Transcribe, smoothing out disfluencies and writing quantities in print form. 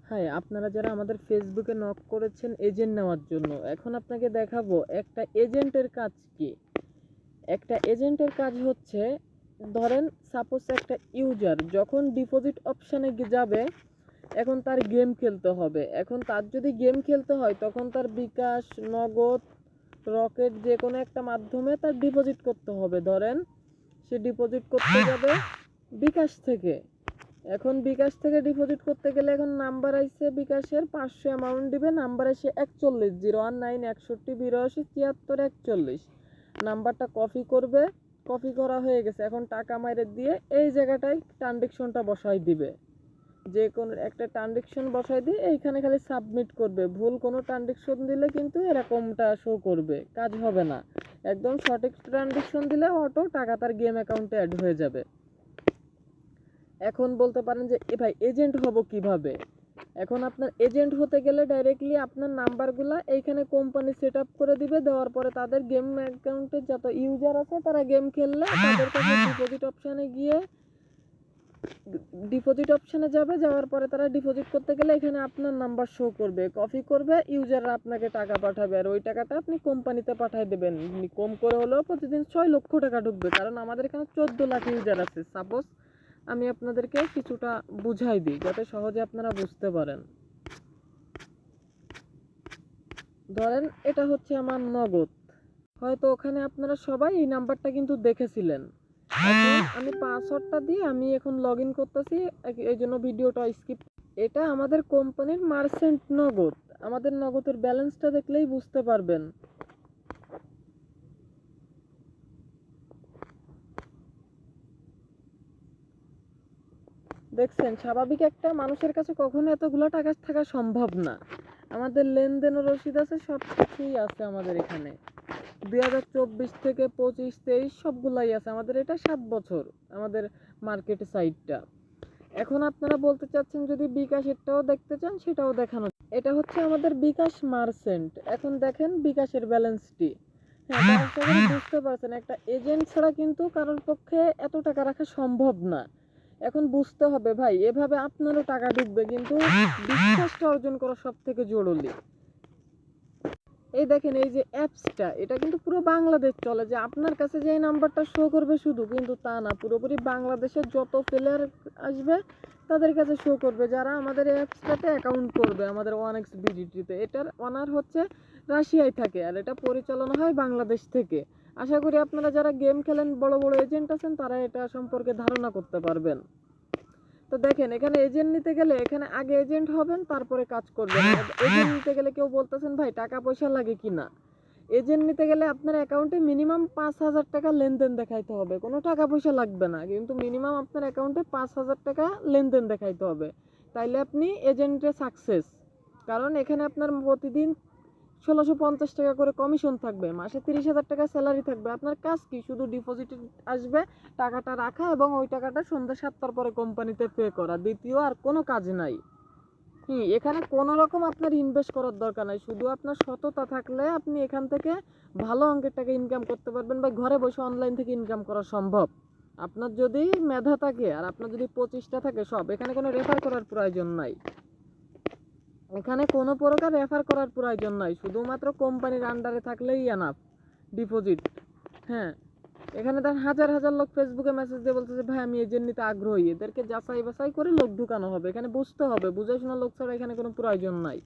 হ্যাঁ, আপনারা যারা আমাদের ফেসবুকে নক করেছেন এজেন্ট নেওয়ার জন্য, এখন আপনাকে দেখাবো একটা এজেন্টের কাজ কি। একটা এজেন্টের কাজ হচ্ছে, ধরেন সাপোজ একটা ইউজার যখন ডিপোজিট অপশানে যাবে, এখন তার গেম খেলতে হবে। এখন তার যদি গেম খেলতে হয় তখন তার বিকাশ, নগদ, রকেট যে কোনো একটা মাধ্যমে তার ডিপোজিট করতে হবে। ধরেন সে ডিপোজিট করতে যাবে বিকাশ থেকে। এখন বিকাশ থেকে ডিপোজিট করতে গেলে এখন নাম্বার আইছে বিকাশের 500 অ্যামাউন্ট দিবে, নাম্বার আসে 41 019 61 82 73 41। নাম্বারটা কপি করবে, কপি করা হয়ে গেছে। এখন টাকা মাইরে দিয়ে এই জায়গাটায় ট্রানজেকশনটা বসাই দিবে। যে কোনো একটা ট্রানজেকশন বসাই দিয়ে এইখানে খালি সাবমিট করবে। ভুল কোনো ট্রানজেকশন দিলে কিন্তু এরকমটা শো করবে, কাজ হবে না। একদম সঠিক ট্রানজেকশন দিলে অটো টাকা তার গেম অ্যাকাউন্টে অ্যাড হয়ে যাবে। এখন বলতে পারেন যে ভাই এজেন্ট হব কিভাবে। এখন আপনার এজেন্ট হতে গেলে ডাইরেক্টলি আপনার নাম্বারগুলো এইখানে কোম্পানি সেট আপ করে দিবে। দেওয়ার পরে তাদের গেম অ্যাকাউন্টে যত ইউজার আছে তারা গেম খেললে তাদের কাছে ডিপোজিট অপশানে গিয়ে ডিপোজিট অপশানে যাবে। যাওয়ার পরে তারা ডিপোজিট করতে গেলে এখানে আপনার নাম্বার শো করবে, কপি করবে, ইউজাররা আপনাকে টাকা পাঠাবে। আর ওই টাকাটা আপনি কোম্পানিতে পাঠিয়ে দেবেন। কম করে হলেও প্রতিদিন 6 লক্ষ টাকা ঢুকবে, কারণ আমাদের এখানে 14 লাখ ইউজার আছে। সাপোজ আমি আপনাদেরকে কিছুটা বুঝাই দিই যাতে সহজে আপনারা বুঝতে পারেন। ধরেন এটা হচ্ছে আমার নগদ, হয়তো ওখানে আপনারা সবাই এই নাম্বারটা কিন্তু দেখেছিলেন। এখন আমি পাসওয়ার্ডটা দিয়ে আমি এখন লগ ইন করতেছি, এই জন্য ভিডিওটা স্কিপ। এটা আমাদের কোম্পানির মার্চেন্ট নগদ। আমাদের নগদের ব্যালেন্সটা দেখলেই বুঝতে পারবেন। দেখছেন, স্বাভাবিক একটা মানুষের কাছে কখনো এতগুলো টাকা থাকা সম্ভব না। আমাদের লেনদেনও রসিদ আছে, সব কিছুই আছে আমাদের এখানে। 2024 থেকে 25 23 সবগুলাই আছে আমাদের। এটা 7 বছর আমাদের মার্কেট সাইটটা। এখন আপনারা বলতে চাচ্ছেন যদি বিকাশেরটাও দেখতে চান সেটাও দেখানো। এটা হচ্ছে আমাদের বিকাশ মার্চেন্ট। এখন দেখেন বিকাশের ব্যালেন্সটি। হ্যাঁ, আশা করি বুঝতে পারছেন একটা এজেন্ট ছাড়া কিন্তু কারোর পক্ষে এত টাকা রাখা সম্ভব না। এখন বুঝতে হবে ভাই, এভাবে আপনারও টাকা ঢুকবে, কিন্তু বিশ্বাসটা অর্জন করা সব থেকে জরুরি। এই দেখেন এই যে অ্যাপসটা, এটা কিন্তু পুরো বাংলাদেশ চলে। যে আপনার কাছে যে নাম্বারটা শো করবে শুধু, কিন্তু তা না, পুরোপুরি বাংলাদেশের যত প্লেয়ার আসবে তাদের কাছে শো করবে যারা আমাদের এই অ্যাপসটাতে অ্যাকাউন্ট করবে আমাদের 1x বিডিটিতে। এটার অনার হচ্ছে রাশিয়ায় থাকে আর এটা পরিচালনা হয় বাংলাদেশ থেকে। আশা করি আপনারা যারা গেম খেলেন, বড় বড় এজেন্ট আছেন, তারা এটা সম্পর্কে ধারণা করতে পারবেন। তো দেখেন এখানে এজেন্ট নিতে গেলে এখানে আগে এজেন্ট হবেন তারপরে কাজ করবেন। এজেন্ট নিতে গেলে কেউ বলতেছেন ভাই টাকা পয়সা লাগে কিনা। এজেন্ট নিতে গেলে আপনার অ্যাকাউন্টে মিনিমাম 5,000 টাকা লেনদেন দেখাইতে হবে। কোনো টাকা পয়সা লাগবে না, কিন্তু মিনিমাম আপনার অ্যাকাউন্টে 5,000 টাকা লেনদেন দেখাইতে হবে। তাইলে আপনি এজেন্টে সাকসেস। কারণ এখানে আপনার প্রতিদিন 1,650 টাকা করে কমিশন থাকবে, মাসে 30,000 টাকা স্যালারি থাকবে। আপনার কাজ কি, শুধু ডিপোজিট আসবে, টাকাটা রাখা এবং ওই টাকাটা সন্ধ্যা 7টার পরে কোম্পানিতে পে করা। দ্বিতীয় আর কোনো কাজ নাই। এখানে কোনো রকম আপনার ইনভেস্ট করার দরকার নাই। শুধু আপনার সততা থাকলে আপনি এখান থেকে ভালো অঙ্কের টাকা ইনকাম করতে পারবেন, বা ঘরে বসে অনলাইন থেকে ইনকাম করা সম্ভব। আপনার যদি মেধা থাকে আর আপনার যদি 25টা থাকে সব, এখানে কোনো রেফার করার প্রয়োজন নাই। এখানে কোনো প্রকার রেফার করার প্রয়োজন নাই, শুধুমাত্র কোম্পানির আন্ডারে থাকলেই এনাফ ডিপোজিট। হ্যাঁ, এখানে তার হাজার হাজার লোক ফেসবুকে মেসেজ দিয়ে বলতেছে ভাই আমি এজেন্ট নিতে আগ্রহী। এদেরকে যাচাই বাছাই করে লোক ঢুকানো হবে। এখানে বুঝতে হবে, বুঝে শোনা লোক ছাড়া এখানে কোনো প্রয়োজন নাই।